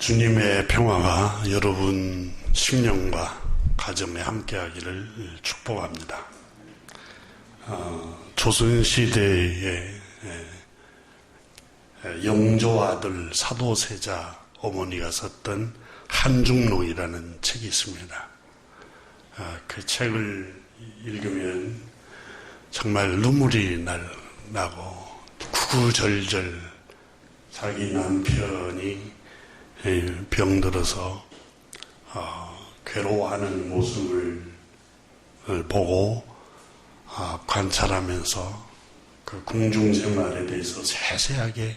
주님의 평화가 여러분 심령과 가정에 함께하기를 축복합니다. 조선시대의 영조 아들 사도세자 어머니가 썼던 한중록이라는 책이 있습니다. 그 책을 읽으면 정말 눈물이 나고 구구절절 자기 남편이 병들어서 괴로워하는 모습을 보고 관찰하면서 그 궁중생활에 대해서 세세하게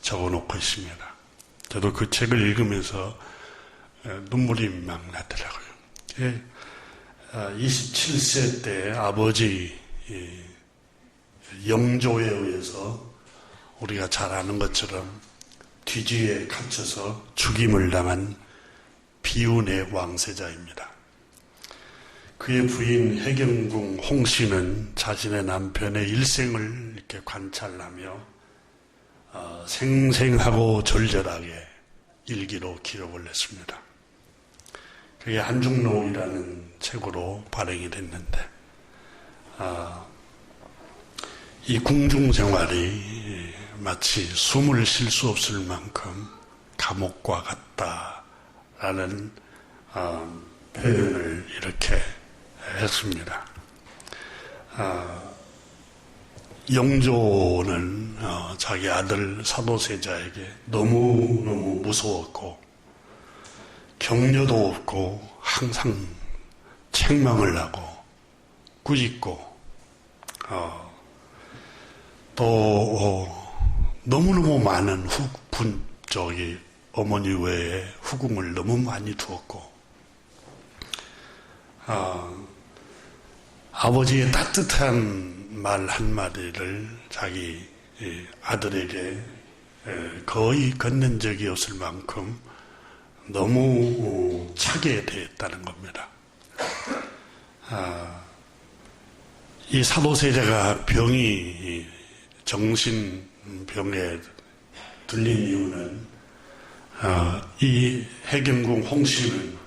적어놓고 있습니다. 저도 그 책을 읽으면서 눈물이 막 나더라고요. 27세 때 아버지 영조에 의해서 우리가 잘 아는 것처럼 뒤지에 갇혀서 죽임을 당한 비운의 왕세자입니다. 그의 부인 해경궁 홍씨는 자신의 남편의 일생을 이렇게 관찰하며 생생하고 절절하게 일기로 기록을 했습니다. 그게 한중록이라는 책으로 발행이 됐는데 이 궁중생활이 마치 숨을 쉴 수 없을 만큼 감옥과 같다라는 표현을 이렇게 했습니다. 영조는 자기 아들 사도세자에게 너무너무 무서웠고 격려도 없고 항상 책망을 하고 꾸짖고 또 너무너무 많은 어머니 외에 후궁을 너무 많이 두었고 아버지의 따뜻한 말 한마디를 자기 아들에게 거의 건넨 적이 없을 만큼 너무 차게 대했다는 겁니다. 이 사도세자가 병이 정신병에 들린 이유는 이 해경궁 홍씨는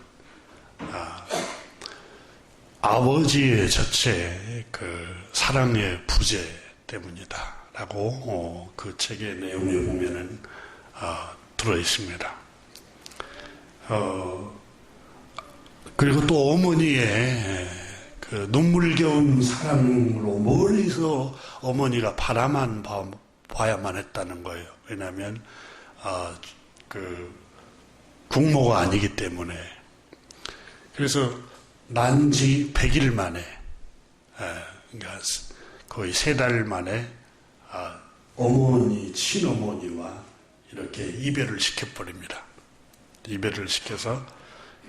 아버지의 자체 그 사랑의 부재 때문이다 라고 그 책의 내용에 보면은 들어 있습니다. 그리고 또 어머니의 그 눈물겨운 사랑으로 멀리서 어머니가 바라만 봐야만 했다는 거예요. 왜냐하면 그 국모가 아니기 때문에. 그래서 난지 100일 만에 그러니까 거의 3달 만에 어머니, 친어머니와 이렇게 이별을 시켜버립니다. 이별을 시켜서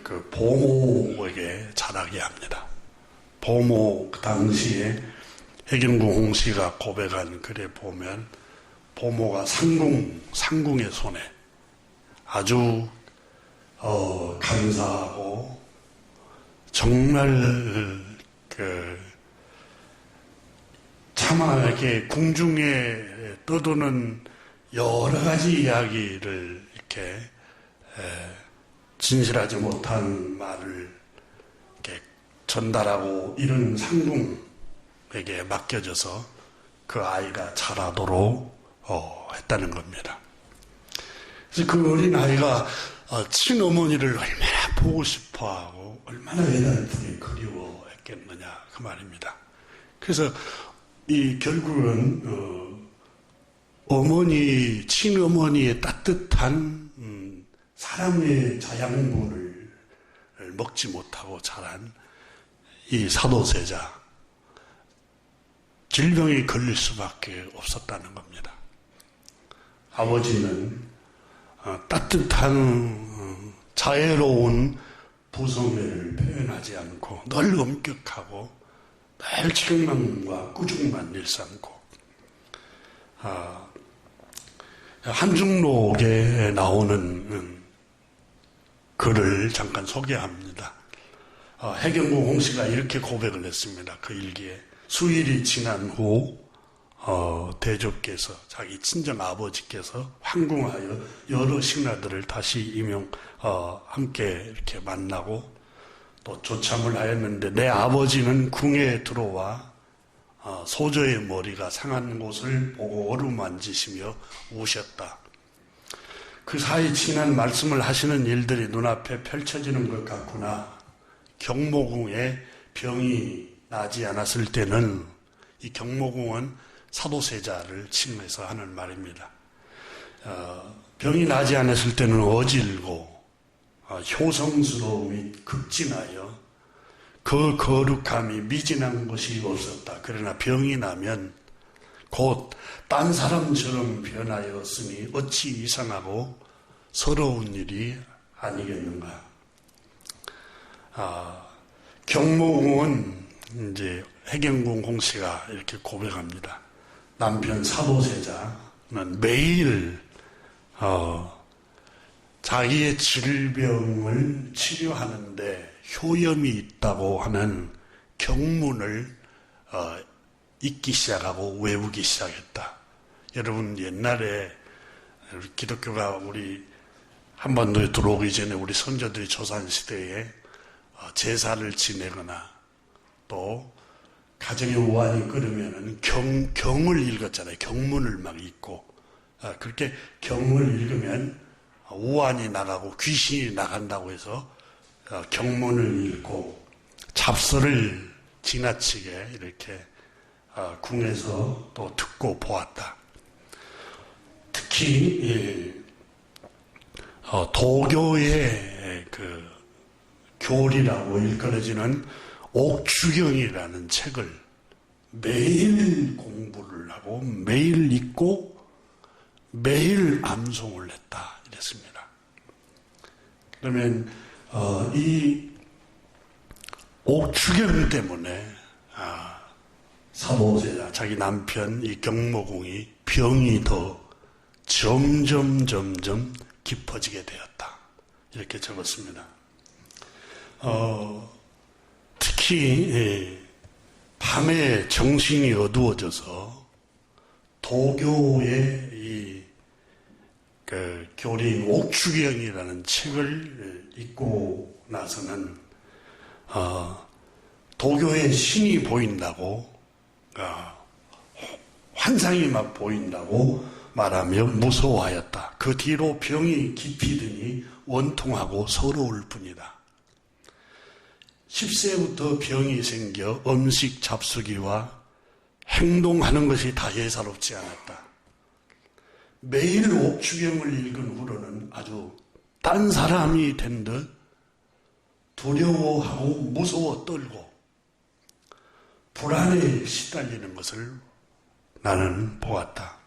그 보모에게 자라게 합니다. 보모 그 당시에 해경궁 홍씨가 고백한 글에 보면 보모가 상궁의 손에 아주 감사하고 정말 참하게 궁중에 떠도는 여러 가지 이야기를 이렇게 진실하지 못한 말을 이렇게 전달하고 이런 상궁에게 맡겨져서 그 아이가 자라도록 했다는 겁니다. 그래서 그 어린 아이가 친어머니를 얼마나 보고 싶어하고 얼마나 애달프게 그리워했겠느냐 그 말입니다. 그래서 결국은 친어머니의 따뜻한 사랑의 자양분을 먹지 못하고 자란 이 사도세자 질병에 걸릴 수밖에 없었다는 겁니다. 아버지는 따뜻한 자애로운 부성애를 표현하지 않고 늘 엄격하고 늘 책망과 꾸중만 일삼고 한중록에 나오는 글을 잠깐 소개합니다. 해경궁 홍씨가 이렇게 고백을 했습니다. 그 일기에 수일이 지난 후 대조께서 자기 친정 아버지께서 황궁하여 여러 신하들을 다시 함께 이렇게 만나고 또 조참을 하였는데 내 아버지는 궁에 들어와 소저의 머리가 상한 곳을 보고 어루만지시며 우셨다. 그 사이 지난 말씀을 하시는 일들이 눈앞에 펼쳐지는 것 같구나. 경모궁에 병이 나지 않았을 때는 이 경모궁은 사도세자를 칭해서 하는 말입니다. 병이 나지 않았을 때는 어질고 효성스러움이 극진하여 그 거룩함이 미진한 것이 없었다. 그러나 병이 나면 곧 딴 사람처럼 변하였으니 어찌 이상하고 서러운 일이 아니겠는가. 경모궁은 이제 해경궁 홍씨가 이렇게 고백합니다. 남편 사도세자는 매일 자기의 질병을 치료하는데 효염이 있다고 하는 경문을 읽기 시작하고 외우기 시작했다. 여러분 옛날에 기독교가 우리 한반도에 들어오기 전에 우리 선조들이 조선시대에 제사를 지내거나 또 가정에 우환이 끓으면은 경을 읽었잖아요. 경문을 막 읽고 그렇게 경을 읽으면 우환이 나가고 귀신이 나간다고 해서 경문을 읽고 잡서를 지나치게 이렇게 궁에서 또 듣고 보았다. 특히 도교의 그 교리라고 일컬어지는 옥주경이라는 책을 매일 공부를 하고 매일 읽고 매일 암송을 했다 이랬습니다. 그러면 이 옥주경 때문에 사도세자 자기 남편 이 경모궁이 병이 더 점점 깊어지게 되었다 이렇게 적었습니다. 특히 밤에 정신이 어두워져서 도교의 이 교리인 옥주경이라는 책을 읽고 나서는 도교의 신이 보인다고 환상이 막 보인다고 말하며 무서워하였다. 그 뒤로 병이 깊이 드니 원통하고 서러울 뿐이다. 10세부터 병이 생겨 음식 잡수기와 행동하는 것이 다 예사롭지 않았다. 매일 옥주경을 읽은 후로는 아주 딴 사람이 된 듯 두려워하고 무서워 떨고 불안에 시달리는 것을 나는 보았다.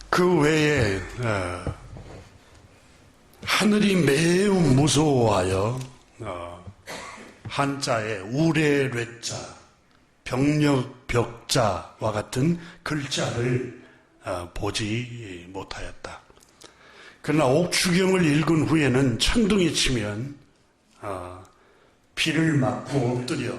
그 외에 하늘이 매우 무서워하여 한자에 우레뢰자, 병력, 벽자와 같은 글자를 보지 못하였다. 그러나 옥주경을 읽은 후에는 천둥이 치면 비를 맞고 엎드려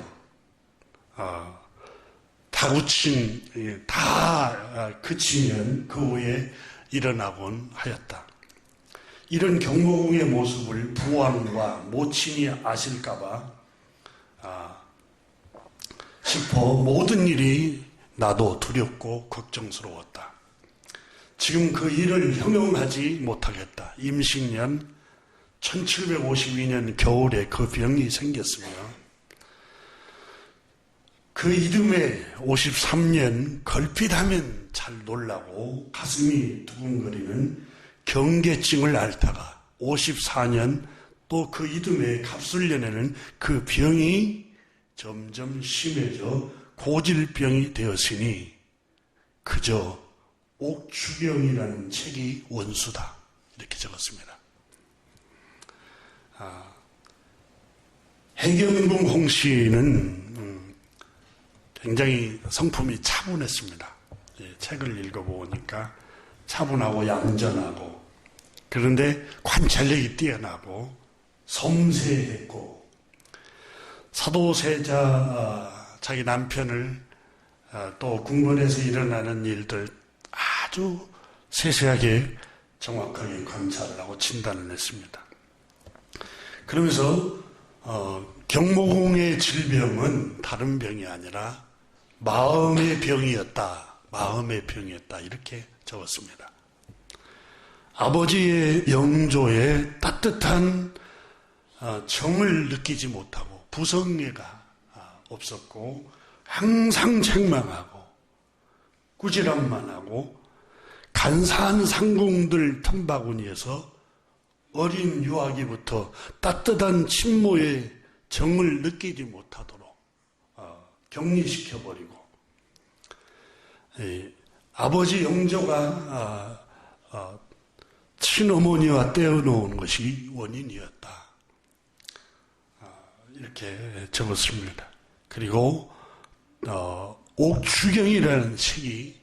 다구침 다 그치면 그 후에 일어나곤 하였다. 이런 경모궁의 모습을 부왕과 모친이 아실까봐 싶어 모든 일이 나도 두렵고 걱정스러웠다. 지금 그 일을 형용하지 못하겠다. 임신년 1752년 겨울에 그 병이 생겼으며 그 이듬해 53년 걸핏하면 잘 놀라고 가슴이 두근거리는 경계증을 앓다가 54년 또 그 이듬해 갑술년에는 그 병이 점점 심해져 고질병이 되었으니 그저 옥주경이라는 책이 원수다 이렇게 적었습니다. 해경궁 홍씨는 굉장히 성품이 차분했습니다. 책을 읽어보니까 차분하고 얌전하고 그런데 관찰력이 뛰어나고 섬세했고 사도세자 자기 남편을 또 궁궐에서 일어나는 일들 아주 세세하게 정확하게 관찰을 하고 진단을 했습니다. 그러면서 경모궁의 질병은 다른 병이 아니라 마음의 병이었다. 마음의 병이었다. 이렇게 적었습니다. 아버지의 영조에 따뜻한 정을 느끼지 못하고 부성애가 없었고 항상 책망하고 꾸지람만 하고 간사한 상궁들 틈바구니에서 어린 유아기부터 따뜻한 친모의 정을 느끼지 못하도록 격리시켜버리고 아버지 영조가 친어머니와 떼어놓은 것이 원인이었다. 이렇게 적었습니다. 그리고 옥주경이라는 책이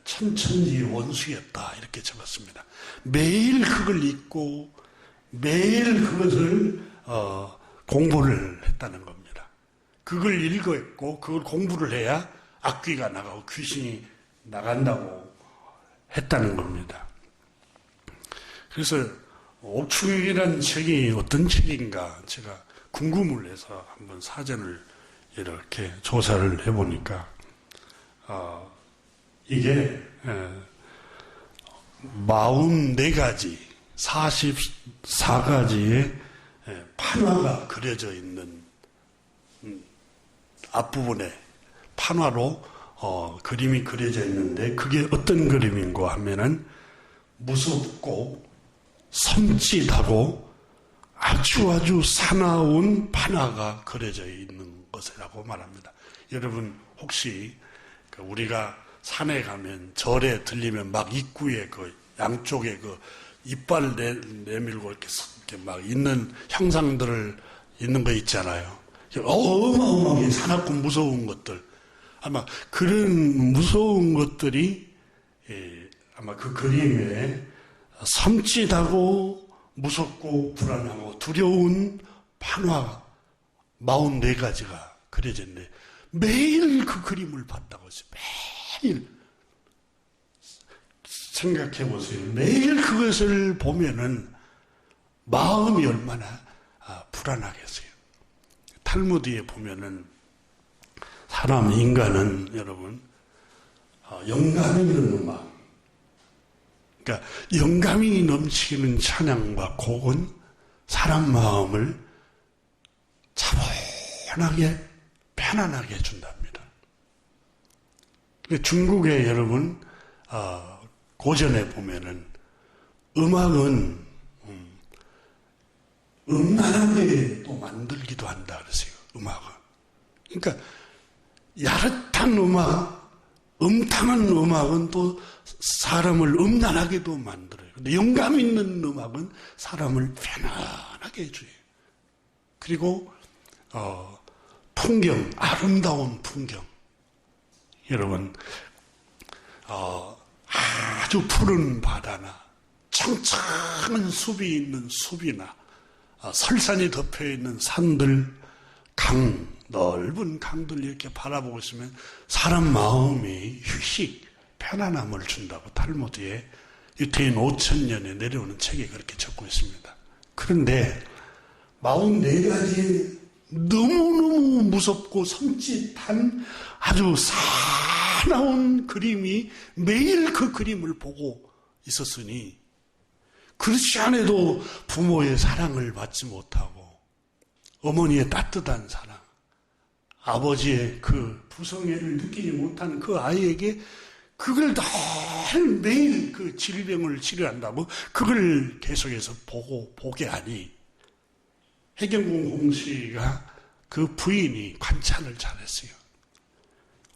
천천지 원수였다. 이렇게 적었습니다. 매일 그걸 읽고 매일 그것을 공부를 했다는 겁니다. 그걸 읽었고 그걸 공부를 해야 악귀가 나가고 귀신이 나간다고 했다는 겁니다. 그래서 옥주경이라는 책이 어떤 책인가 제가 궁금을 해서 한번 사전을 이렇게 조사를 해보니까 이게 44가지 44가지의 판화가 그려져 있는 앞부분에 판화로 그림이 그려져 있는데 그게 어떤 그림인가 하면은 무섭고 섬찟하고 아주 사나운 판화가 그려져 있는 것이라고 말합니다. 여러분 혹시 우리가 산에 가면 절에 들리면 막 입구에 그 양쪽에 그 이빨 내밀고 이렇게 막 있는 형상들을 있는 거 있잖아요. 어마어마하게 사납고 무서운 것들. 아마 그런 무서운 것들이 아마 그 그림에 섬찟하고 무섭고 불안하고 두려운 판화 44가지가 그려져 있는데 매일 그 그림을 봤다고 했어요. 매일. 생각해 보세요. 매일 그것을 보면은 마음이 얼마나 불안하겠어요. 탈무드에 보면은 인간은 여러분 영감 있는 음악, 그러니까 영감이 넘치는 찬양과 곡은 사람 마음을 차분하게 편안하게 해준답니다. 중국에 여러분 고전에 보면은 음악은 음란하게 또 만들기도 한다 그러세요. 음악은. 그러니까 야릇한 음악, 음탕한 음악은 또 사람을 음란하게도 만들어요. 근데 영감 있는 음악은 사람을 편안하게 해줘요. 그리고 풍경, 아름다운 풍경. 여러분 아주 푸른 바다나 청청한 숲이 있는 숲이나 설산이 덮여있는 산들, 넓은 강들 이렇게 바라보고 있으면 사람 마음이 휴식, 편안함을 준다고 탈무드에 유태인 5000년에 내려오는 책에 그렇게 적고 있습니다. 그런데 44가지의 너무너무 무섭고 섬찟한 아주 사나운 그림이 매일 그 그림을 보고 있었으니 그렇지 않아도 부모의 사랑을 받지 못하고 어머니의 따뜻한 사랑, 아버지의 그 부성애를 느끼지 못한 그 아이에게 그걸 매일 그 질병을 치료한다고 그걸 계속해서 보게 하니 해경궁 공씨가 그 부인이 관찰을 잘했어요.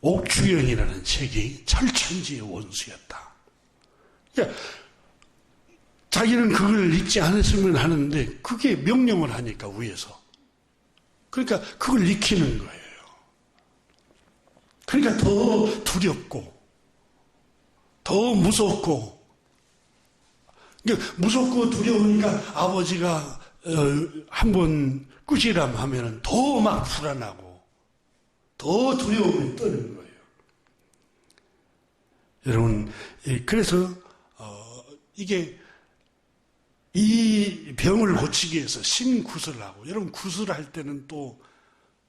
옥주경이라는 책이 철천지의 원수였다. 그러니까 자기는 그걸 읽지 않았으면 하는데 그게 명령을 하니까 위에서. 그러니까 그걸 익히는 거예요. 그러니까 더 두렵고 더 무섭고 그러니까 무섭고 두려우니까 아버지가 한번 꾸지람 하면은 더 막 불안하고 더 두려움이 떠는 거예요. 여러분, 그래서 이게 이 병을 고치기 위해서 신구슬하고, 여러분 구슬할 때는 또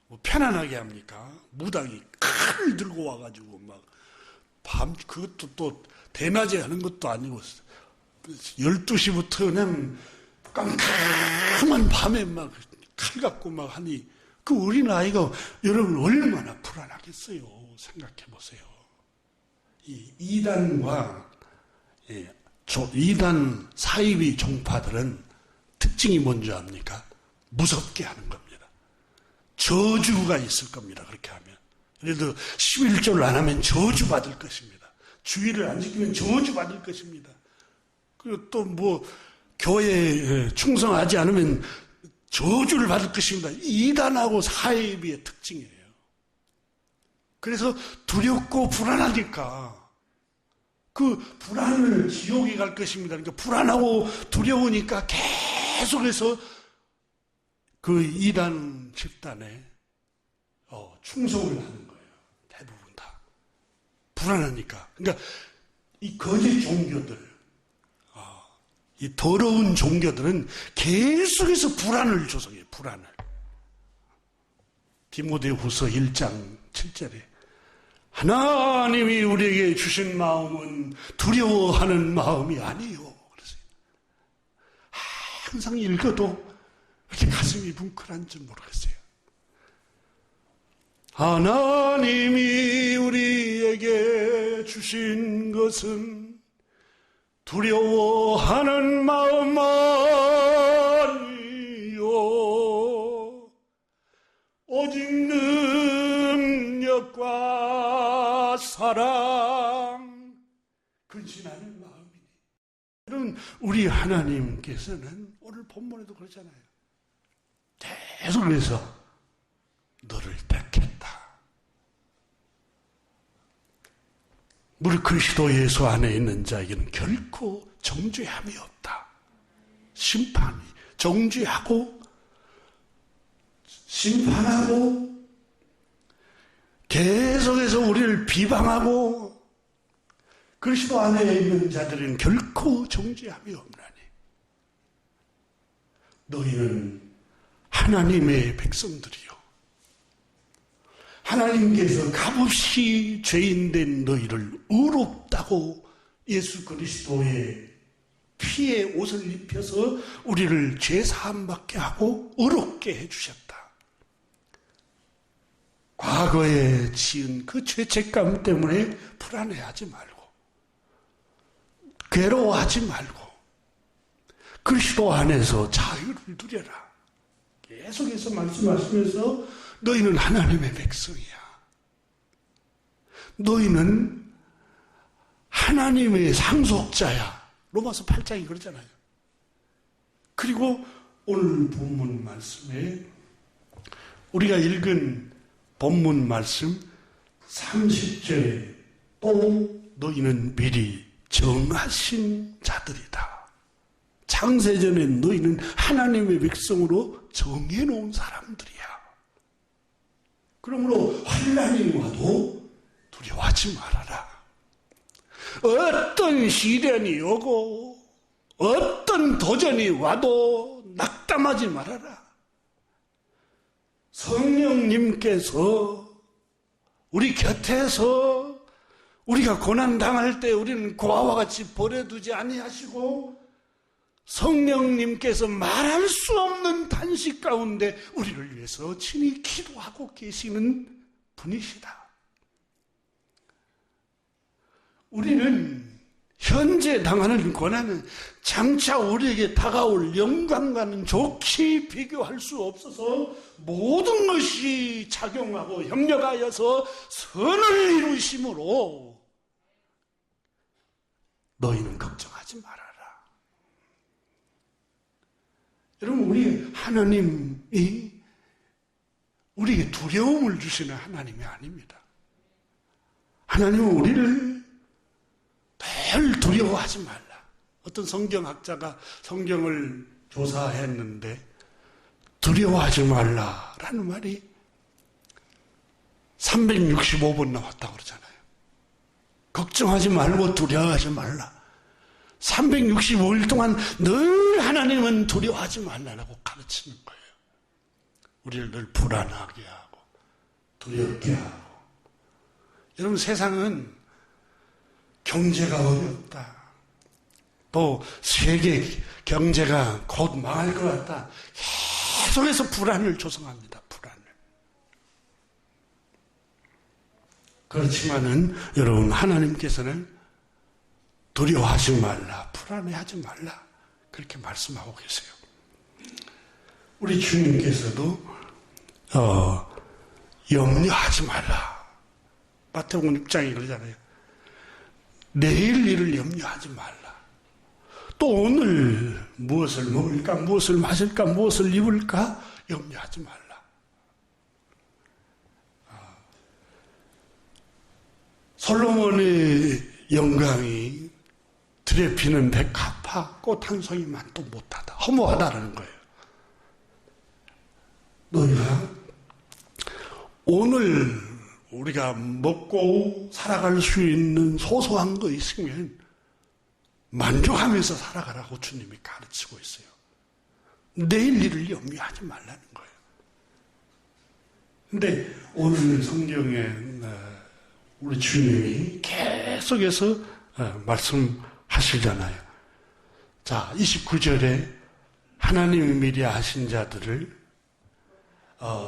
뭐 편안하게 합니까? 무당이 칼을 들고 와가지고 막 그것도 또 대낮에 하는 것도 아니고 12시부터 그냥 깜깜한 밤에 막 칼 갖고 막 하니, 그 어린아이가 여러분 얼마나 불안하겠어요. 생각해 보세요. 이 이단과 이단 사이비 종파들은 특징이 뭔지 압니까? 무섭게 하는 겁니다. 저주가 있을 겁니다. 그렇게 하면. 그래도 11조를 안 하면 저주받을 것입니다. 주의를 안 지키면 저주받을 것입니다. 그리고 또 뭐 교회에 충성하지 않으면 저주를 받을 것입니다. 이단하고 사이비의 특징이에요. 그래서 두렵고 불안하니까 그 불안을 지옥에 갈 것입니다. 그러니까 불안하고 두려우니까 계속해서 그 이단 집단에 충성을 하는 거예요. 대부분 다. 불안하니까. 그러니까 이 거짓 종교들, 이 더러운 종교들은 계속해서 불안을 조성해요. 불안을. 디모데후서 1장 7절에 하나님이 우리에게 주신 마음은 두려워하는 마음이 아니요. 그래서 항상 읽어도 이렇게 가슴이 뭉클한지 모르겠어요. 하나님이 우리에게 주신 것은 두려워하는 마음 아니요, 오직 능력과 사랑, 근신하는 마음이니. 여러분, 우리 하나님께서는 오늘 본문에도 그러잖아요. 계속해서 너를 택했다. 우리 그리스도 예수 안에 있는 자에게는 결코 정죄함이 없다. 심판이 정죄하고 심판하고 계속해서 우리를 비방하고, 그리스도 안에 있는 자들은 결코 정죄함이 없나니 너희는 하나님의 백성들이요, 하나님께서 값없이 죄인된 너희를 의롭다고 예수 그리스도의 피에 옷을 입혀서 우리를 죄사함받게 하고 의롭게 해주셨다. 과거에 지은 그 죄책감 때문에 불안해하지 말고, 괴로워하지 말고, 그리스도 안에서 자유를 누려라. 계속해서 말씀하시면서 너희는 하나님의 백성이야. 너희는 하나님의 상속자야. 로마서 8장이 그러잖아요. 그리고 오늘 본문 말씀에 우리가 읽은 본문 말씀 30절에 또 너희는 미리 정하신 자들이다. 창세전에 너희는 하나님의 백성으로 정해놓은 사람들이야. 그러므로 환난이 와도 두려워하지 말아라. 어떤 시련이 오고 어떤 도전이 와도 낙담하지 말아라. 성령님께서 우리 곁에서 우리가 고난당할 때 우리는 고아와 같이 버려두지 아니하시고, 성령님께서 말할 수 없는 단식 가운데 우리를 위해서 친히 기도하고 계시는 분이시다. 우리는 현재 당하는 고난은 장차 우리에게 다가올 영광과는 좋게 비교할 수 없어서 모든 것이 작용하고 협력하여서 선을 이루심으로 너희는 걱정하지 말아라. 여러분, 우리 하나님이 우리에게 두려움을 주시는 하나님이 아닙니다. 하나님은 우리를 늘 두려워하지 말라. 어떤 성경학자가 성경을 조사했는데 두려워하지 말라라는 말이 365번 나왔다고 그러잖아요. 걱정하지 말고 두려워하지 말라. 365일 동안 늘 하나님은 두려워하지 말라고 가르치는 거예요. 우리를 늘 불안하게 하고 두렵게 하고. 여러분, 세상은 경제가 어렵다. 또 세계 경제가 곧 망할 것 같다. 계속해서 불안을 조성합니다. 불안을. 그렇지만은 여러분, 하나님께서는 두려워하지 말라, 불안해하지 말라, 그렇게 말씀하고 계세요. 우리 주님께서도 염려하지 말라. 마태복음 6장에 그러잖아요. 내일 일을 염려하지 말라. 또 오늘 무엇을 먹을까, 무엇을 마실까, 무엇을 입을까 염려하지 말라. 솔로몬의 영광이 들에 피는 백합화 꽃 한 송이만도 못하다. 허무하다라는 거예요. 너희가 오늘 우리가 먹고 살아갈 수 있는 소소한 거 있으면 만족하면서 살아가라고 주님이 가르치고 있어요. 내일 일을 염려하지 말라는 거예요. 근데 오늘 성경에 우리 주님이 계속해서 말씀하시잖아요. 자, 29절에 하나님이 미리 아신 자들을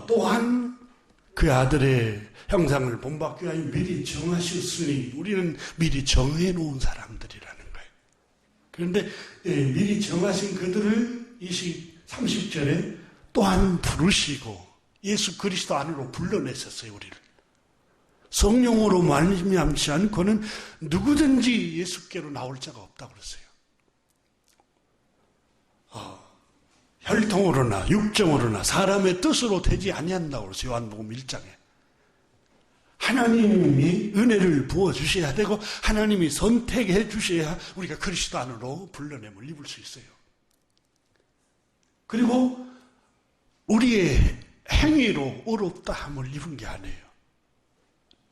또한 그 아들의 형상을 본받기 위하여 미리 정하셨으니 우리는 미리 정해놓은 사람들이라는 거예요. 그런데 미리 정하신 그들을 30절에 또한 부르시고 예수 그리스도 안으로 불러내셨어요. 우리를. 성령으로 말미암지 않고는 누구든지 예수께로 나올 자가 없다고 그랬어요. 혈통으로나 육정으로나 사람의 뜻으로 되지 아니한다고 그랬어요. 요한복음 1장에. 하나님이 은혜를 부어주셔야 되고 하나님이 선택해 주셔야 우리가 그리스도 안으로 불러냄을 입을 수 있어요. 그리고 우리의 행위로 의롭다 함을 입은 게 아니에요.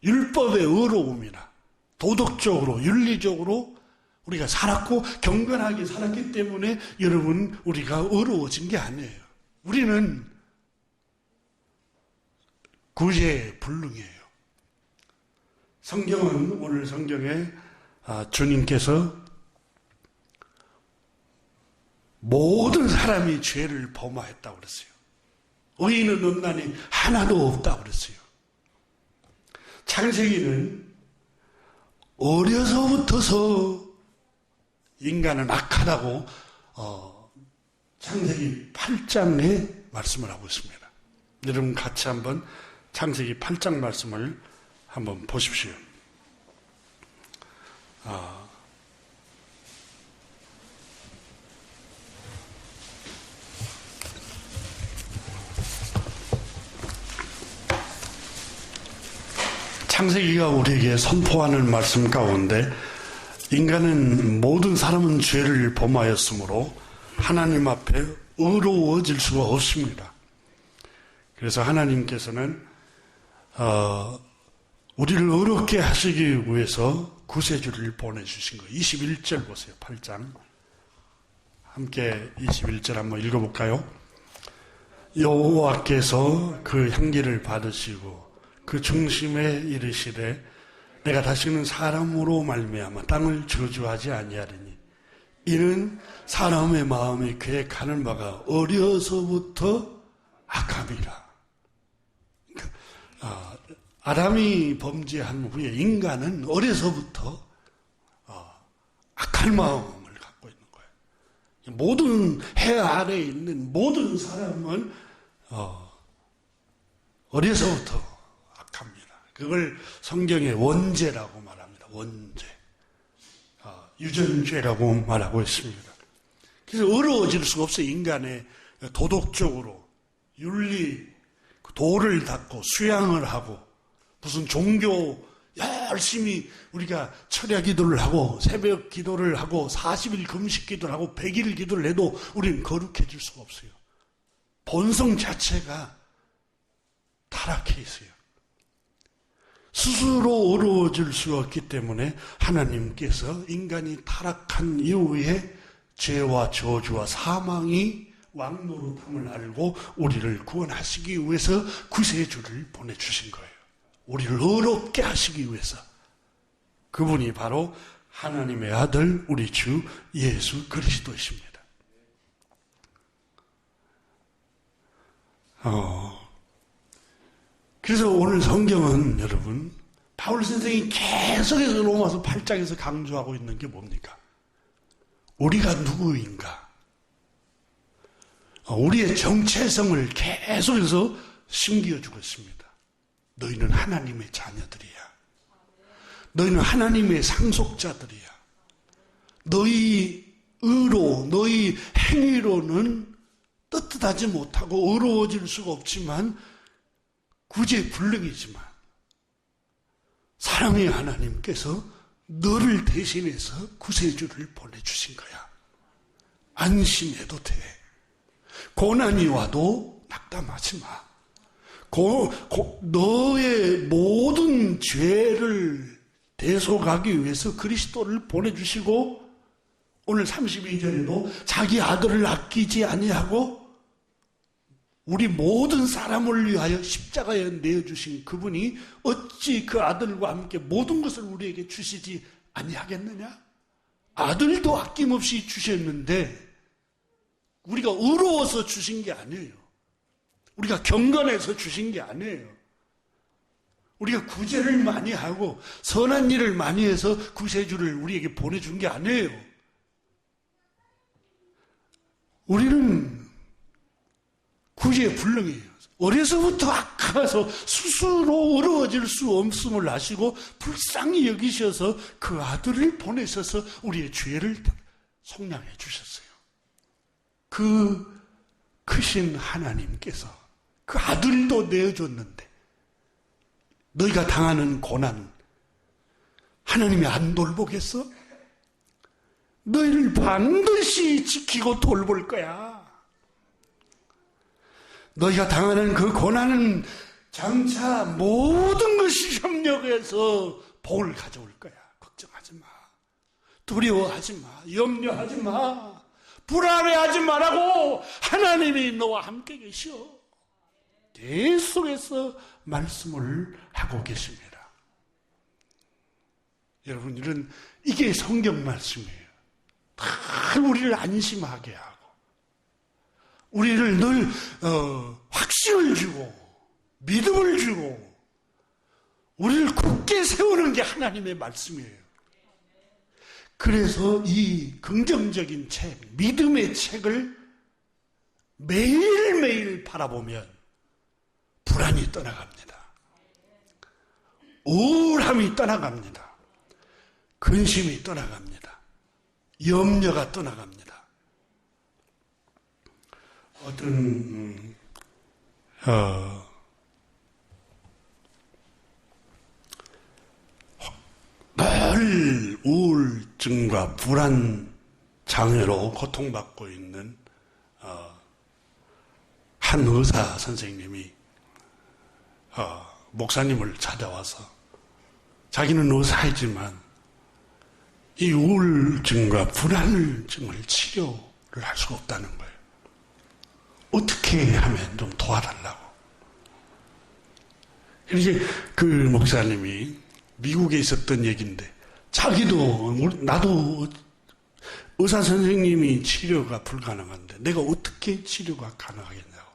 율법의 의로움이나 도덕적으로 윤리적으로 우리가 살았고 경건하게 살았기 때문에 여러분 우리가 의로워진 게 아니에요. 우리는 구제불능이에요. 성경은 오늘 성경에 주님께서 모든 사람이 죄를 범하였다고 그랬어요. 의인은 없나니 하나도 없다고 그랬어요. 창세기는 어려서부터서 인간은 악하다고 창세기 8장에 말씀을 하고 있습니다. 여러분 같이 한번 창세기 8장 말씀을 한번 보십시오. 창세기가 우리에게 선포하는 말씀 가운데 인간은 모든 사람은 죄를 범하였으므로 하나님 앞에 의로워질 수가 없습니다. 그래서 하나님께서는 우리를 의롭게 하시기 위해서 구세주를 보내주신 거예요. 21절 보세요. 8장 함께 21절 한번 읽어볼까요? 여호와께서 그 향기를 받으시고 그 중심에 이르시되 내가 다시는 사람으로 말미암아 땅을 저주하지 아니하리니 이는 사람의 마음이 계획하는 바가 어려서부터 악함이라. 아담이 범죄한 후에 인간은 어려서부터 악한 마음을 갖고 있는 거예요. 모든 해 아래에 있는 모든 사람은 어려서부터 그걸 성경에 원죄라고 말합니다. 원죄. 유전죄라고 말하고 있습니다. 그래서 어려워질 수가 없어요. 인간의 도덕적으로 윤리, 도를 닦고 수양을 하고 무슨 종교 여러 열심히 우리가 철야 기도를 하고 새벽 기도를 하고 40일 금식 기도를 하고 100일 기도를 해도 우리는 거룩해질 수가 없어요. 본성 자체가 타락해 있어요. 스스로 어려워질 수가 없기 때문에 하나님께서 인간이 타락한 이후에 죄와 저주와 사망이 왕노릇함을 알고 우리를 구원하시기 위해서 구세주를 보내주신 거예요. 우리를 어렵게 하시기 위해서. 그분이 바로 하나님의 아들 우리 주 예수 그리스도이십니다. 그래서 오늘 성경은 여러분 바울 선생이 계속해서 로마서 8장에서 강조하고 있는 게 뭡니까? 우리가 누구인가? 우리의 정체성을 계속해서 심겨주고 있습니다. 너희는 하나님의 자녀들이야. 너희는 하나님의 상속자들이야. 너희 의로, 너희 행위로는 떳떳하지 못하고 어려워질 수가 없지만 구제불능이지만 사랑의 하나님께서 너를 대신해서 구세주를 보내주신 거야. 안심해도 돼. 고난이 와도 낙담하지 마. 너의 모든 죄를 대속하기 위해서 그리스도를 보내주시고 오늘 32절에도 자기 아들을 아끼지 아니하고 우리 모든 사람을 위하여 십자가에 내어주신 그분이 어찌 그 아들과 함께 모든 것을 우리에게 주시지 아니하겠느냐? 아들도 아낌없이 주셨는데 우리가 의로워서 주신 게 아니에요. 우리가 경건해서 주신 게 아니에요. 우리가 구제를 많이 하고 선한 일을 많이 해서 구세주를 우리에게 보내준 게 아니에요. 우리는 구제불능이에요. 어려서부터 악하서 스스로 어려워질 수 없음을 아시고 불쌍히 여기셔서 그 아들을 보내셔서 우리의 죄를 속량해 주셨어요. 그 크신 하나님께서 그 아들도 내어줬는데 너희가 당하는 고난 하나님이 안 돌보겠어? 너희를 반드시 지키고 돌볼 거야. 너희가 당하는 그 고난은 장차 모든 것이 협력해서 복을 가져올 거야. 걱정하지 마. 두려워하지 마. 염려하지 마. 불안해하지 말라고 하나님이 너와 함께 계셔. 계속해서 말씀을 하고 계십니다. 여러분, 이게 성경 말씀이에요. 다 우리를 안심하게 하고 우리를 늘 확신을 주고 믿음을 주고 우리를 굳게 세우는 게 하나님의 말씀이에요. 그래서 이 긍정적인 책, 믿음의 책을 매일매일 바라보면 불안이 떠나갑니다. 우울함이 떠나갑니다. 근심이 떠나갑니다. 염려가 떠나갑니다. 어떤 늘 우울증과 불안 장애로 고통받고 있는 한 의사 선생님이 목사님을 찾아와서 자기는 의사이지만 이 우울증과 불안증을 치료를 할 수가 없다는 거예요. 어떻게 하면 좀 도와달라고. 이제 그 목사님이 미국에 있었던 얘기인데 나도 의사 선생님이 치료가 불가능한데 내가 어떻게 치료가 가능하겠냐고.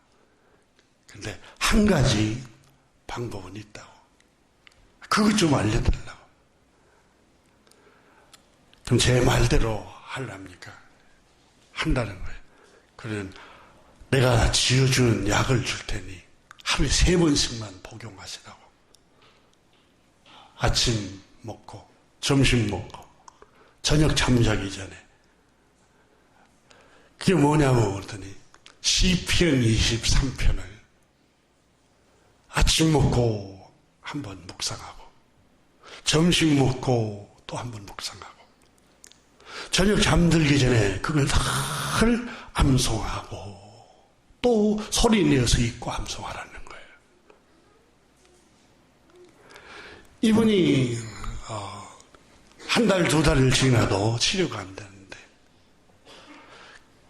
근데 한 가지 방법은 있다고. 그것 좀 알려달라고. 그럼 제 말대로 하랍니까? 한다는 거예요. 그러면 내가 지어준 약을 줄 테니 하루에 3번씩만 복용하시라고. 아침 먹고 점심 먹고 저녁 잠자기 전에. 그게 뭐냐고 그랬더니 시편 23편을 아침 먹고 한번 묵상하고 점심 먹고 또 한 번 묵상하고 저녁 잠들기 전에 그걸 늘 암송하고 또 소리 내어서 읽고 암송하라는 거예요. 이분이 한 달, 두 달을 지나도 치료가 안 되는데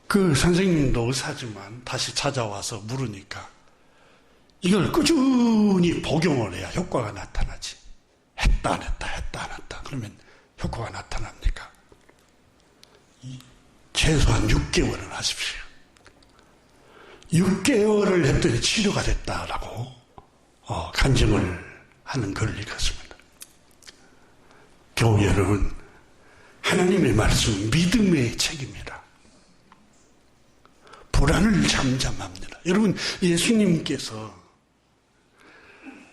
그 선생님도 의사지만 다시 찾아와서 물으니까 이걸 꾸준히 복용을 해야 효과가 나타나지. 했다 안 했다, 했다 안 했다. 그러면 효과가 나타납니까? 최소한 6개월은 하십시오. 6개월을 했더니 치료가 됐다라고 간증을 하는 글을 읽었습니다. 교우 여러분, 하나님의 말씀은 믿음의 책입니다. 불안을 잠잠합니다. 여러분, 예수님께서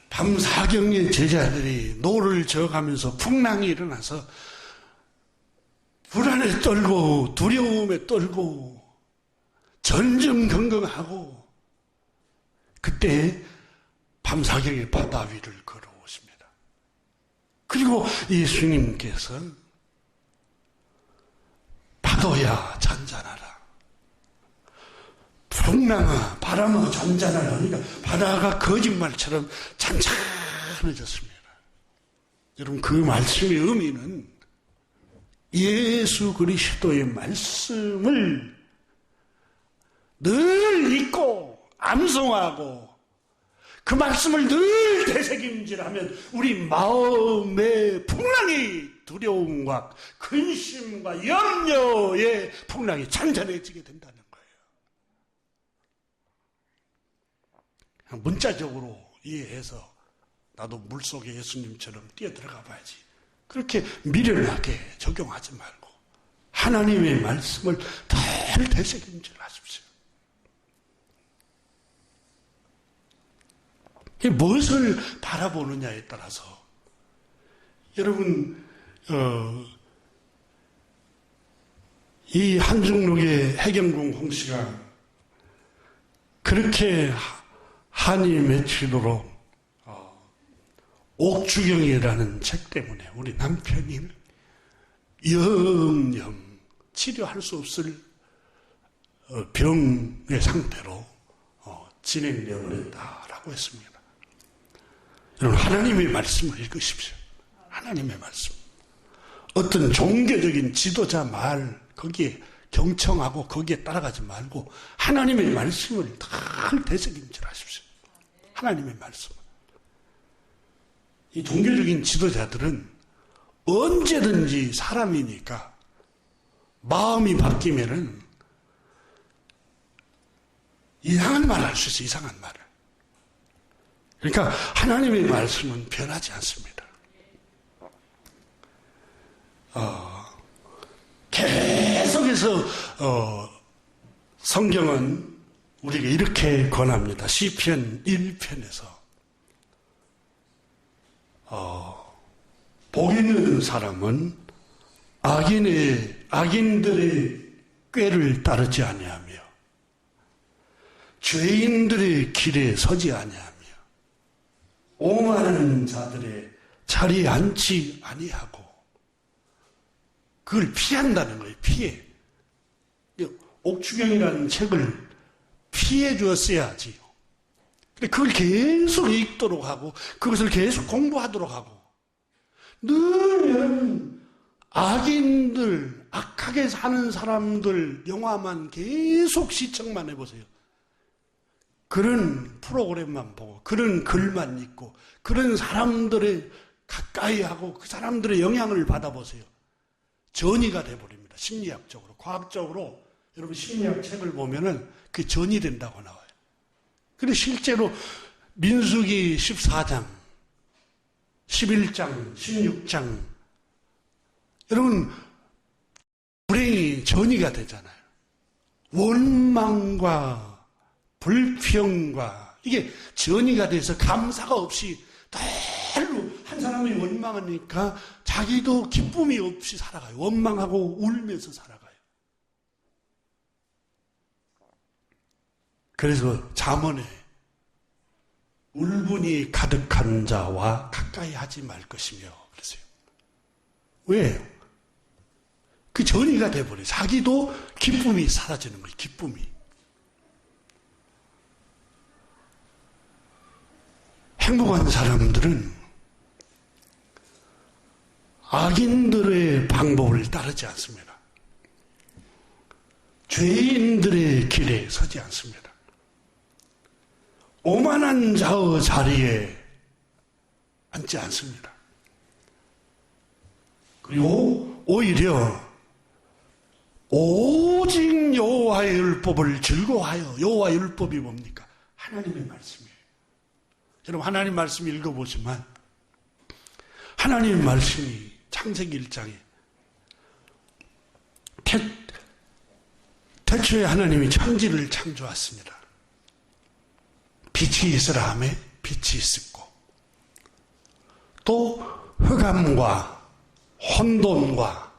밤 사경에 제자들이 노를 저어가면서 풍랑이 일어나서 불안에 떨고 두려움에 떨고 전전긍긍하고 그때 밤 사경의 바다 위를 걸어오십니다. 그리고 예수님께서 파도야 잔잔하라, 풍랑아 바람아 잔잔하라. 그러니까 바다가 거짓말처럼 잔잔해졌습니다. 여러분, 그 말씀의 의미는 예수 그리스도의 말씀을 늘 읽고 암송하고 그 말씀을 늘 되새김질하면 우리 마음의 풍랑이 두려움과 근심과 염려의 풍랑이 잔잔해지게 된다는 거예요. 문자적으로 이해해서 나도 물속에 예수님처럼 뛰어들어가 봐야지, 그렇게 미련하게 적용하지 말고 하나님의 말씀을 늘 되새김질하십시오. 무엇을 바라보느냐에 따라서 여러분, 이 한중록의 해경궁 홍씨가 그렇게 한이 맺히도록 옥주경이라는 책 때문에 우리 남편이 영영 치료할 수 없을 병의 상태로 진행되어 버렸다라고 했습니다. 여러분, 하나님의 말씀을 읽으십시오. 하나님의 말씀. 어떤 종교적인 지도자 말 거기에 경청하고 거기에 따라가지 말고 하나님의 말씀을 늘 되새김질하십시오. 하나님의 말씀. 이 종교적인 지도자들은 언제든지 사람이니까 마음이 바뀌면은 이상한 말을 할 수 있어요. 이상한 말을. 그러니까 하나님의 말씀은 변하지 않습니다. 계속해서 성경은 우리가 이렇게 권합니다. 시편 1편에서 복 있는 사람은 악인들의 꾀를 따르지 아니하며 죄인들의 길에 서지 아니하며 오만하는 자들의 자리에 앉지 아니하고 그걸 피한다는 거예요. 피해. 옥주경이라는 책을 피해 주었어야지요. 그걸 계속 읽도록 하고 그것을 계속 공부하도록 하고 늘 여러분 악인들, 악하게 사는 사람들 영화만 계속 시청만 해보세요. 그런 프로그램만 보고 그런 글만 읽고 그런 사람들의 가까이 하고 그 사람들의 영향을 받아보세요. 전이가 돼버립니다. 심리학적으로, 과학적으로 여러분 심리학 책을 보면은 그게 전이 된다고 나와요. 근데 실제로 민수기 14장, 11장, 16장 여러분 불행이 전이가 되잖아요. 원망과 불평과 이게 전이가 돼서 감사가 없이 늘 한 사람이 원망하니까 자기도 기쁨이 없이 살아가요. 원망하고 울면서 살아가요. 그래서 잠언에 울분이 가득한 자와 가까이 하지 말 것이며 그랬어요. 왜? 그 전이가 돼버려요. 자기도 기쁨이 사라지는 거예요. 기쁨이. 행복한 사람들은 악인들의 방법을 따르지 않습니다. 죄인들의 길에 서지 않습니다. 오만한 자의 자리에 앉지 않습니다. 그리고 오히려 오직 여호와의 율법을 즐거워하여, 여호와의 율법이 뭡니까? 하나님의 말씀이에요. 여러분 하나님 말씀 읽어보지만 하나님의 말씀이 창세기 1장에 태초에 하나님이 천지를 창조하셨습니다. 빛이 있으라 하매 빛이 있었고 또 흑암과 혼돈과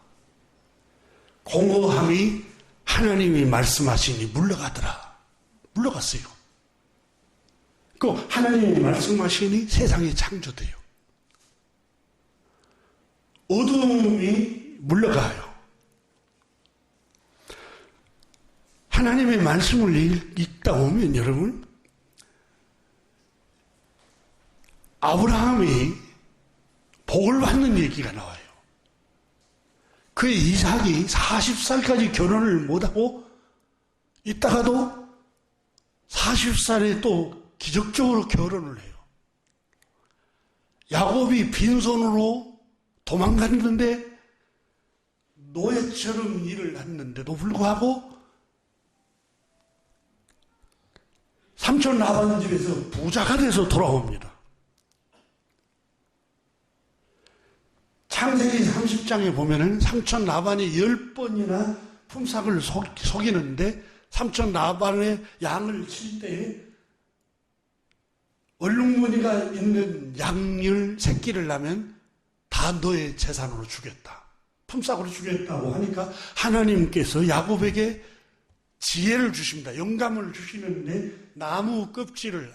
공허함이 하나님이 말씀하시니 물러갔어요. 그 하나님이 말씀하시니 세상이 창조돼요. 어둠이 물러가요. 하나님의 말씀을 읽다 보면 여러분 아브라함이 복을 받는 얘기가 나와요. 그 이삭이 40살까지 결혼을 못하고 있다가도 40살에 또 기적적으로 결혼을 해요. 야곱이 빈손으로 도망갔는데 노예처럼 일을 했는데도 불구하고 삼촌 라반 집에서 부자가 돼서 돌아옵니다. 창세기 30장에 보면은 삼촌 라반이 10번이나 품삯을 속이는데 삼촌 라반의 양을 칠 때에 얼룩무늬가 있는 양을 새끼를 낳으면 다 너의 재산으로 주겠다. 품삯으로 주겠다고 하니까 하나님께서 야곱에게 지혜를 주십니다. 영감을 주시는데 나무 껍질을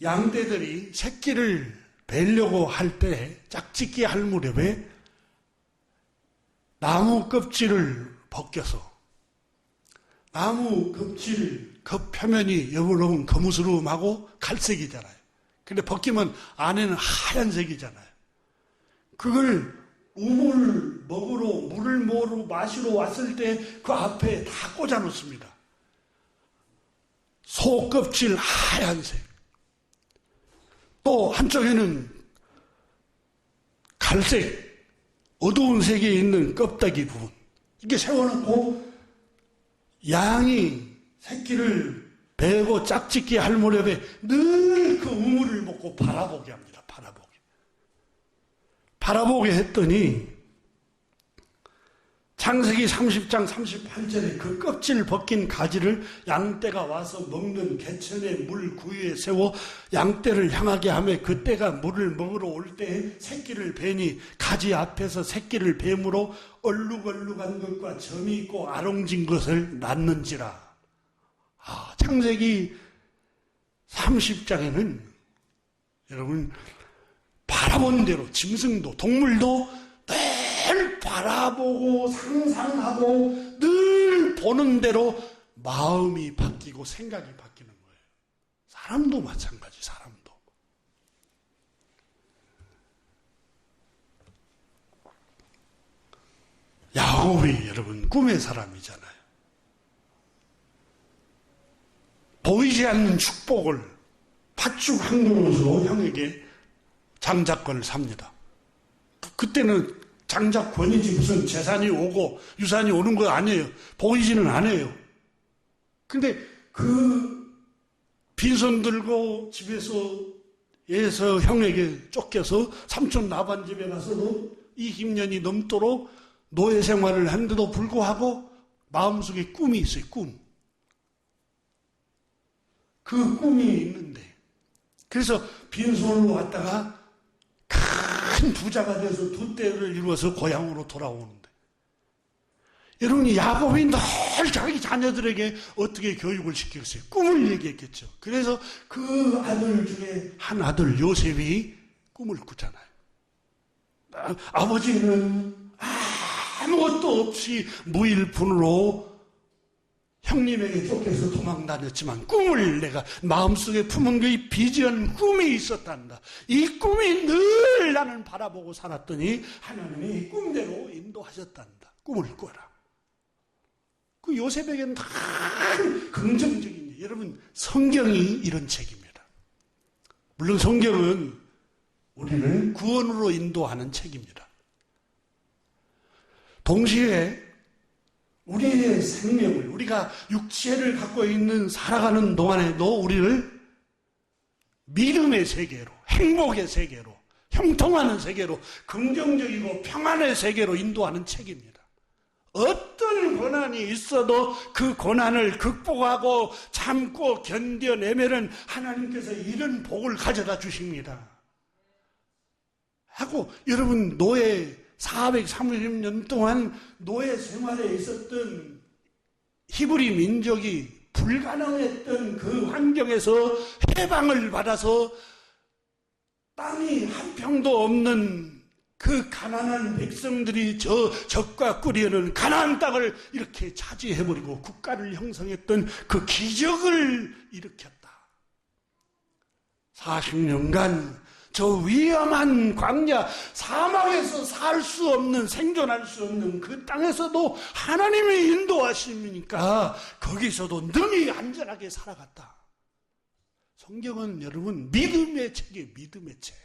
양떼들이 새끼를 뵈려고 할 때 짝짓기 할 무렵에 나무 껍질을 벗겨서 나무 껍질 겉표면이 여러분 거무스름하고 갈색이잖아요. 근데 벗기면 안에는 하얀색이잖아요. 그걸 우물 먹으러 물을 먹으러 마시러 왔을 때 그 앞에 다 꽂아 놓습니다. 소 껍질 하얀색. 또 한쪽에는 갈색, 어두운 색에 있는 껍데기 부분. 이렇게 세워놓고 양이 새끼를 베고 짝짓기 할 무렵에 늘 그 우물을 먹고 바라보게 합니다. 바라보게 했더니 창세기 30장 38절에 그 껍질 벗긴 가지를 양떼가 와서 먹는 개천의 물 구유에 세워 양떼를 향하게 하며 그 떼가 물을 먹으러 올 때에 새끼를 베니 가지 앞에서 새끼를 뱀으로 얼룩얼룩한 것과 점이 있고 아롱진 것을 낳는지라. 창세기 30장에는 여러분 바라본 대로 짐승도 동물도 늘 바라보고 상상하고 늘 보는 대로 마음이 바뀌고 생각이 바뀌는 거예요. 사람도 마찬가지. 사람도. 야곱이 여러분 꿈의 사람이잖아요. 보이지 않는 축복을 팥죽 한 그릇으로 형에게 장자권을 삽니다. 그때는 장자권이지 무슨 재산이 오고 유산이 오는 거 아니에요. 보이지는 않아요. 근데 그 빈손 들고 집에서 형에게 쫓겨서 삼촌 라반 집에 가서도 20년이 넘도록 노예 생활을 했는데도 불구하고 마음속에 꿈이 있어요. 꿈. 그 꿈이 있는데 그래서 빈손으로 왔다가 큰 부자가 돼서 두 떼를 이루어서 고향으로 돌아오는데 여러분이 야곱이 늘 자기 자녀들에게 어떻게 교육을 시켰어요? 꿈을 얘기했겠죠. 그래서 그 아들 중에 한 아들 요셉이 꿈을 꾸잖아요. 아버지는 아무것도 없이 무일푼으로 형님에게 쫓겨서 도망 다녔지만 꿈을 내가 마음속에 품은 그 비전 꿈이 있었단다. 이 꿈이 늘 나는 바라보고 살았더니 하나님이 이 꿈대로 인도하셨단다. 꿈을 꿔라. 그 요셉에게는 다 긍정적인 일. 여러분 성경이 이런 책입니다. 물론 성경은 우리를 구원으로 인도하는 책입니다. 동시에 우리의 생명을 우리가 육체를 갖고 있는 살아가는 동안에도 우리를 믿음의 세계로 행복의 세계로 형통하는 세계로 긍정적이고 평안의 세계로 인도하는 책입니다. 어떤 고난이 있어도 그 고난을 극복하고 참고 견뎌내면은 하나님께서 이런 복을 가져다 주십니다. 하고 여러분 노예 430년 동안 노예 생활에 있었던 히브리 민족이 불가능했던 그 환경에서 해방을 받아서 땅이 한 평도 없는 그 가난한 백성들이 저 적과 꿀이는 가나안 땅을 이렇게 차지해버리고 국가를 형성했던 그 기적을 일으켰다. 40년간 저 위험한 광야, 사막에서 살 수 없는, 생존할 수 없는 그 땅에서도 하나님이 인도하시니까 거기서도 능히 안전하게 살아갔다. 성경은 여러분 믿음의 책이에요. 믿음의 책.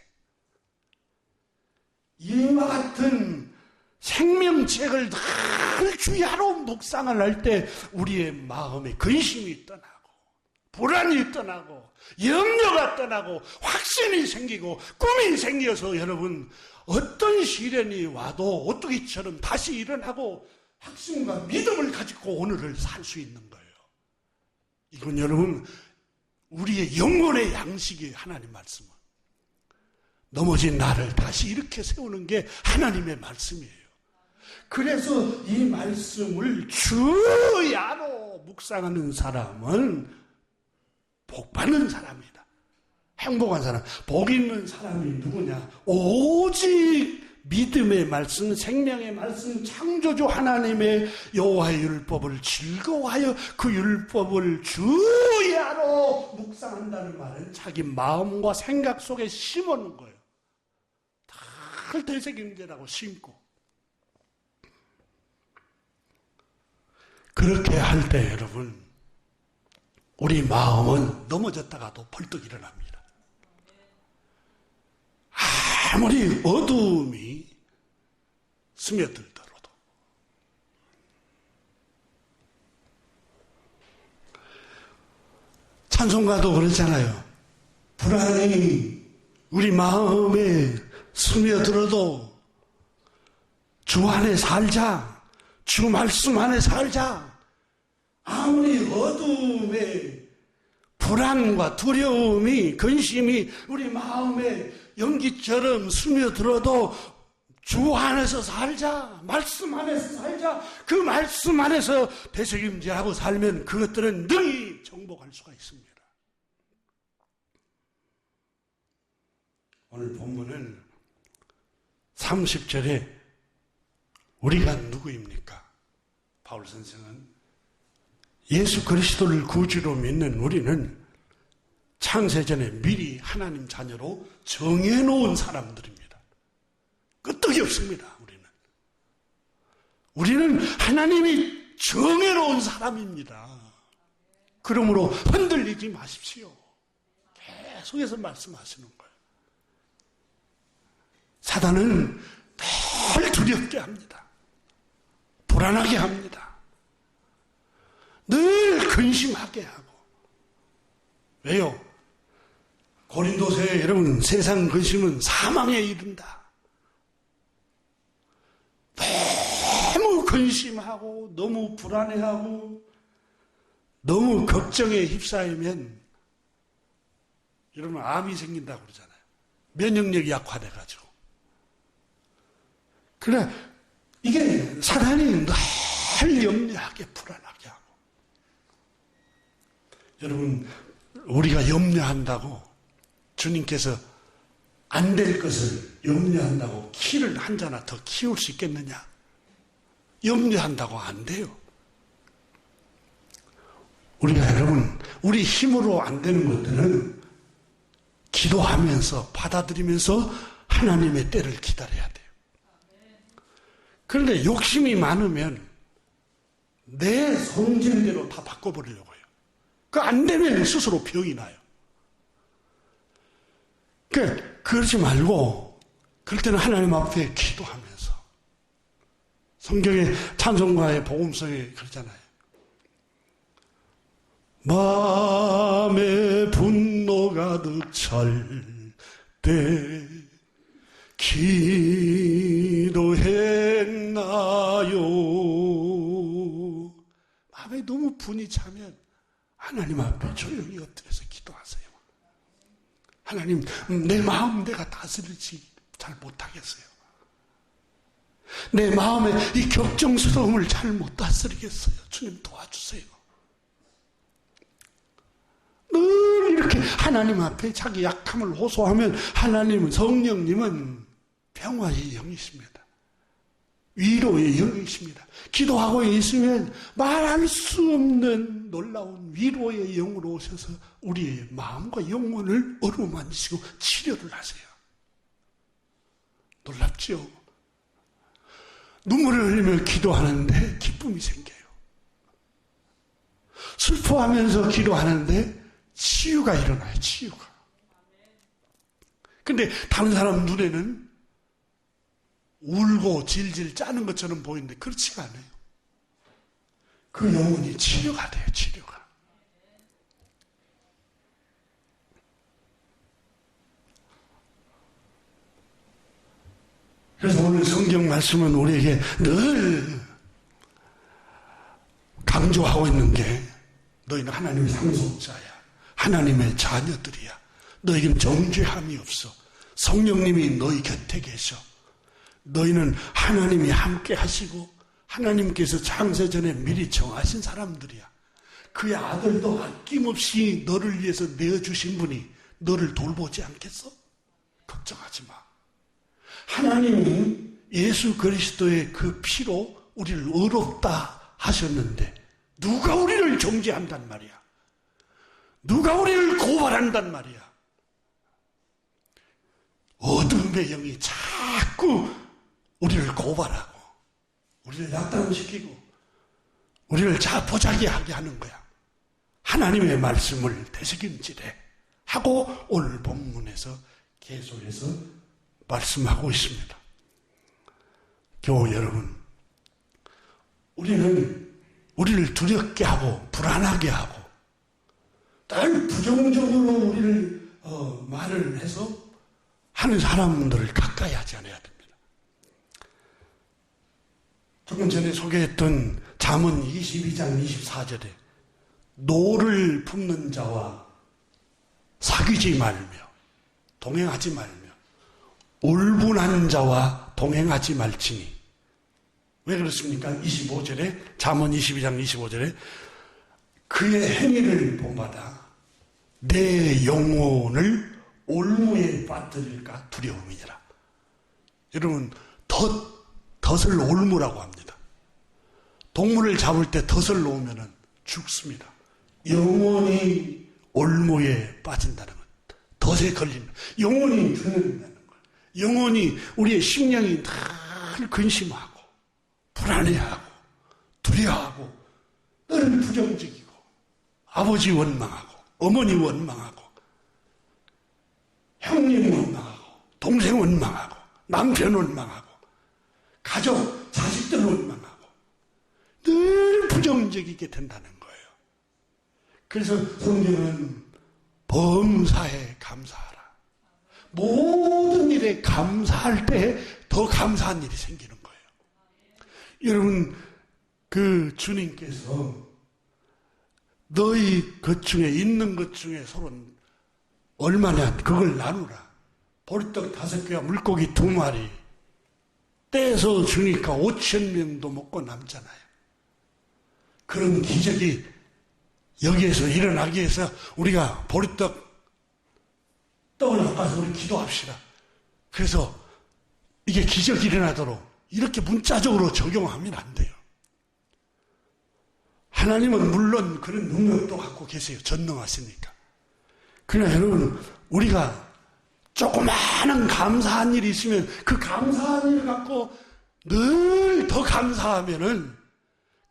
이와 같은 생명책을 늘 주야로 묵상을 할 때 우리의 마음에 근심이 떠나고 불안이 떠나고 염려가 떠나고 확신이 생기고 꿈이 생겨서 여러분 어떤 시련이 와도 오뚜기처럼 다시 일어나고 확신과 믿음을 가지고 오늘을 살 수 있는 거예요. 이건 여러분 우리의 영혼의 양식이에요. 하나님 말씀은. 넘어진 나를 다시 이렇게 세우는 게 하나님의 말씀이에요. 그래서 이 말씀을 주야로 묵상하는 사람은 복받는 사람이다. 행복한 사람. 복 있는 사람이 누구냐? 오직 믿음의 말씀, 생명의 말씀, 창조주 하나님의 여호와의 율법을 즐거워하여 그 율법을 주야로 묵상한다는 말은 자기 마음과 생각 속에 심어놓은 거예요. 다 되새김질하고 심고. 그렇게 할 때 여러분 우리 마음은 넘어졌다가도 벌떡 일어납니다. 아무리 어두움이 스며들더라도. 찬송가도 그렇잖아요. 불안이 우리 마음에 스며들어도 주 안에 살자. 주 말씀 안에 살자. 아무리 어두움에 불안과 두려움이 근심이 우리 마음에 연기처럼 스며들어도 주 안에서 살자. 말씀 안에서 살자. 그 말씀 안에서 되새김질하고 살면 그것들은 능히 정복할 수가 있습니다. 오늘 본문은 30절에 우리가 누구입니까? 바울 선생은 예수 그리스도를 구주로 믿는 우리는 창세전에 미리 하나님 자녀로 정해놓은 사람들입니다. 끄떡이 없습니다. 우리는 하나님이 정해놓은 사람입니다. 그러므로 흔들리지 마십시오. 계속해서 말씀하시는 거예요. 사단은 늘 두렵게 합니다. 불안하게 합니다. 늘 근심하게 하고. 왜요? 고린도서에 여러분 세상 근심은 사망에 이른다. 너무 근심하고 너무 불안해하고 너무 걱정에 휩싸이면 여러분 암이 생긴다고 그러잖아요. 면역력이 약화돼가지고. 그래 이게 사단이 늘 염려하게 불안하게 하고. 여러분, 우리가 염려한다고 주님께서 안 될 것을 염려한다고 키를 한 자나 더 키울 수 있겠느냐? 염려한다고 안 돼요. 우리가 여러분, 우리 힘으로 안 되는 것들은 기도하면서 받아들이면서 하나님의 때를 기다려야 돼요. 그런데 욕심이 많으면 내 성질대로 다 바꿔버리려고 해요. 그 안 되면 스스로 병이 나요. 그러지 말고 그럴 때는 하나님 앞에 기도하면서 성경의 찬송가의 복음성에 그러잖아요. 마음에 분노 가득 찰 때 기도했나요? 마음에 너무 분이 차면 하나님 앞에 조용히 엎드려서 기도하세요. 하나님, 내 마음 내가 다스리지 잘 못하겠어요. 내 마음의 이 격정스러움을 잘 못 다스리겠어요. 주님 도와주세요. 늘 이렇게 하나님 앞에 자기 약함을 호소하면 하나님은, 성령님은 평화의 영이십니다. 위로의 영이십니다. 기도하고 있으면 말할 수 없는 놀라운 위로의 영으로 오셔서 우리의 마음과 영혼을 어루만지시고 치료를 하세요. 놀랍죠? 눈물을 흘리며 기도하는데 기쁨이 생겨요. 슬퍼하면서 기도하는데 치유가 일어나요. 치유가. 근데 다른 사람 눈에는 울고 질질 짜는 것처럼 보이는데 그렇지가 않아요. 그 영혼이 치료가 돼요. 치료가. 그래서 오늘 성경 말씀은 우리에게 늘 강조하고 있는 게 너희는 하나님의 상속자야. 하나님의 자녀들이야. 너희는 정죄함이 없어. 성령님이 너희 곁에 계셔. 너희는 하나님이 함께 하시고 하나님께서 창세전에 미리 정하신 사람들이야. 그의 아들도 아낌없이 너를 위해서 내어주신 분이 너를 돌보지 않겠어? 걱정하지 마. 하나님이 예수 그리스도의 그 피로 우리를 의롭다 하셨는데 누가 우리를 정죄한단 말이야. 누가 우리를 고발한단 말이야. 어둠의 영이 자꾸 우리를 고발하고 우리를 약단시키고 우리를 자포자기하게 하는 거야. 하나님의 말씀을 되새김질해 하고 오늘 본문에서 계속해서 말씀하고 있습니다. 교우 여러분, 우리를 두렵게 하고 불안하게 하고 늘 부정적으로 우리를 말을 해서 하는 사람들을 가까이 하지 않아야 됩니다. 조금 전에 소개했던 잠언 22장 24절에 노를 품는 자와 사귀지 말며 동행하지 말며 울분한 자와 동행하지 말지니. 왜 그렇습니까? 25절에 잠언 22장 25절에 그의 행위를 본받아 내 영혼을 올무에 빠뜨릴까 두려움이니라. 여러분, 덫을 올무라고 합니다. 동물을 잡을 때 덫을 놓으면 죽습니다. 영혼이 올무에 빠진다는 것. 덫에 걸리는, 영혼이 죽는다는 것. 영혼이, 우리의 심령이 늘 근심하고 불안해하고 두려워하고 늘 부정적이고 아버지 원망하고 어머니 원망하고 형님 원망하고 동생 원망하고 남편 원망하고 가족, 자식들 원망하고 늘 부정적이게 된다는 거예요. 그래서 성경은 범사에 감사하라. 모든 일에 감사할 때 더 감사한 일이 생기는 거예요. 여러분, 그 주님께서 너희 것 중에 있는 것 중에 서로 얼마냐 그걸 나누라. 보리떡 5개와 물고기 2마리 떼서 주니까 5,000명도 먹고 남잖아요. 그런 기적이 여기에서 일어나기 위해서 우리가 보리떡 떡을 닦아서 우리 기도합시다. 그래서 이게 기적이 일어나도록 이렇게 문자적으로 적용하면 안 돼요. 하나님은 물론 그런 능력도 갖고 계세요. 전능하시니까. 그러나 여러분, 우리가 조그마한 감사한 일이 있으면 그 감사한 일을 갖고 늘 더 감사하면은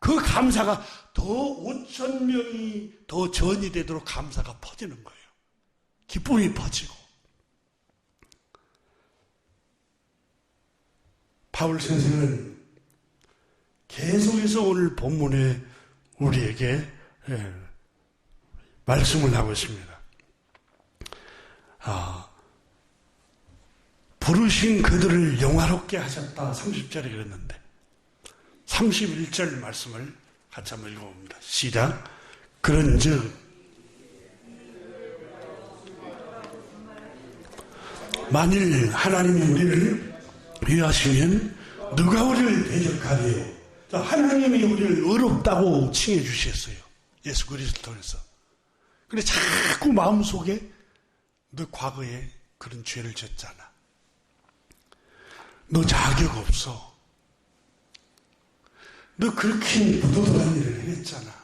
그 감사가 더 5천 명이 더 전이 되도록 감사가 퍼지는 거예요. 기쁨이 퍼지고. 바울 선생은 계속해서 오늘 본문에 우리에게 말씀을 하고 있습니다. 부르신 그들을 영화롭게 하셨다. 30절에 그랬는데 31절 말씀을 같이 한번 읽어봅니다. 시작. 그런즉 만일 하나님이 우리를 위하시면 누가 우리를 대적하리요? 하나님이 우리를 의롭다고 칭해 주셨어요. 예수 그리스도를 통해서. 근데 자꾸 마음속에 너 과거에 그런 죄를 졌잖아. 너 자격 없어. 너 그렇게 부도덕한 일을 했잖아.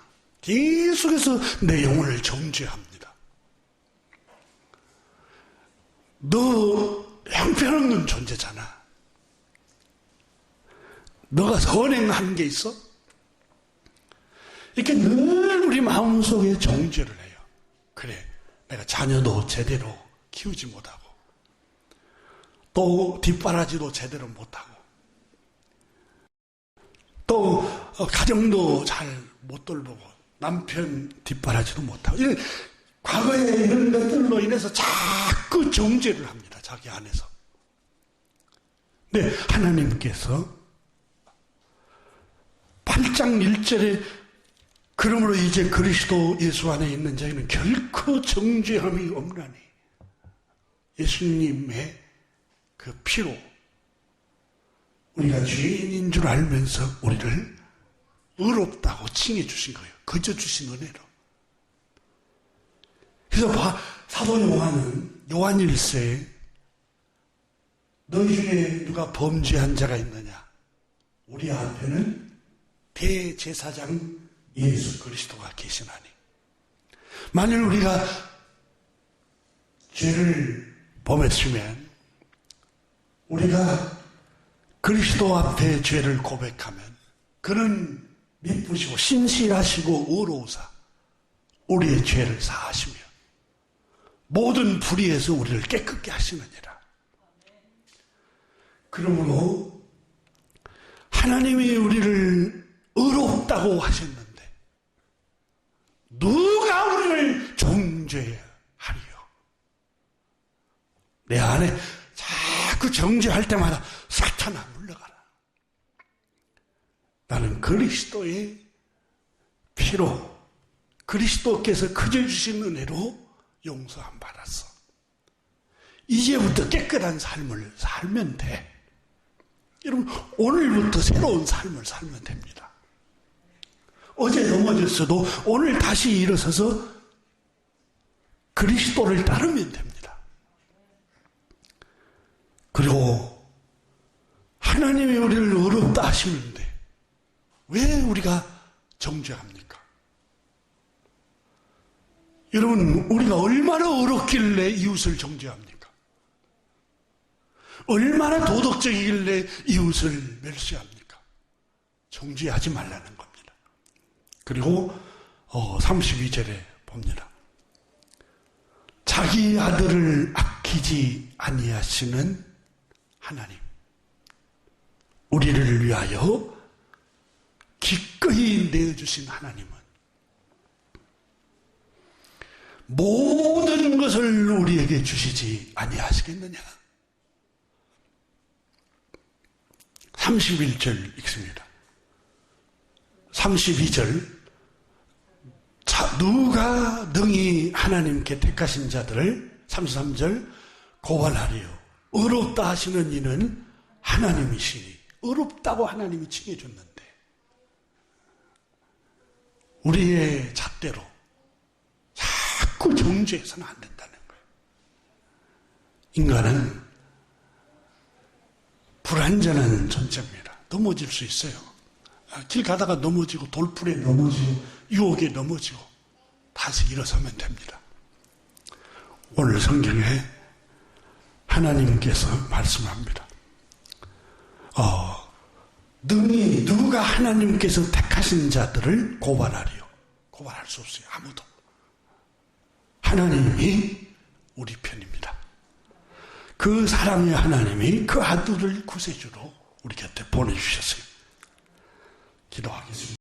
계속해서 내 영혼을 정죄합니다. 너 형편없는 존재잖아. 너가 선행한 게 있어? 이렇게 늘 우리 마음속에 정죄를 해요. 그래, 내가 자녀도 제대로 키우지 못하고 또 뒷바라지도 제대로 못하고 또 가정도 잘 못 돌보고 남편 뒷바라지도 못하고 과거에 이런 것들로 인해서 자꾸 정죄를 합니다. 자기 안에서. 근데 하나님께서 8장 1절에 그러므로 이제 그리스도 예수 안에 있는 자에는 결코 정죄함이 없나니 예수님의 그 피로 우리가 죄인인 줄 알면서 우리를 의롭다고 칭해 주신 거예요. 거저 주신 은혜로. 그래서 사도 요한은 요한일서에 너희 중에 누가 범죄한 자가 있느냐? 우리 앞에는 대제사장 예수 그리스도가 계시나니. 만일 우리가 죄를 범했으면 우리가 그리스도 앞에 죄를 고백하면 그는 미쁘시고 신실하시고 의로우사 우리의 죄를 사하시며 모든 불의에서 우리를 깨끗게 하시느니라. 그러므로 하나님이 우리를 의롭다고 하셨는데 누가 우리를 정죄하리요? 내 안에 자꾸 정죄할 때마다 사탄아 물러가라. 나는 그리스도의 피로 그리스도께서 그저 주신 은혜로 용서함 받았어. 이제부터 깨끗한 삶을 살면 돼. 여러분, 오늘부터 새로운 삶을 살면 됩니다. 어제 넘어졌어도 오늘 다시 일어서서 그리스도를 따르면 됩니다. 그리고 하나님이 우리를 의롭다 하시는데 왜 우리가 정죄합니까? 여러분, 우리가 얼마나 어렵길래 이웃을 정죄합니까? 얼마나 도덕적이길래 이웃을 멸시합니까? 정죄하지 말라는 겁니다. 그리고 32절에 봅니다. 자기 아들을 아끼지 아니하시는 하나님, 우리를 위하여 기꺼이 내어주신 하나님은 모든 것을 우리에게 주시지 아니하시겠느냐? 31절 읽습니다. 32절 누가 능히 하나님께 택하신 자들을 33절 고발하리요. 의롭다 하시는 이는 하나님이시니. 의롭다고 하나님이 칭해줬는데 우리의 잣대로 자꾸 정죄해서는 안 된다는 거예요. 인간은 불완전한 존재입니다. 넘어질 수 있어요. 길 가다가 넘어지고 돌풀에 넘어지고 유혹에 넘어지고 다시 일어서면 됩니다. 오늘 성경에 하나님께서 말씀합니다. 능히 누가 하나님께서 택하신 자들을 고발하리요? 고발할 수 없어요. 아무도. 하나님이 우리 편입니다. 그 사랑의 하나님이 그 아들을 구세주로 우리 곁에 보내주셨어요. 기도하겠습니다.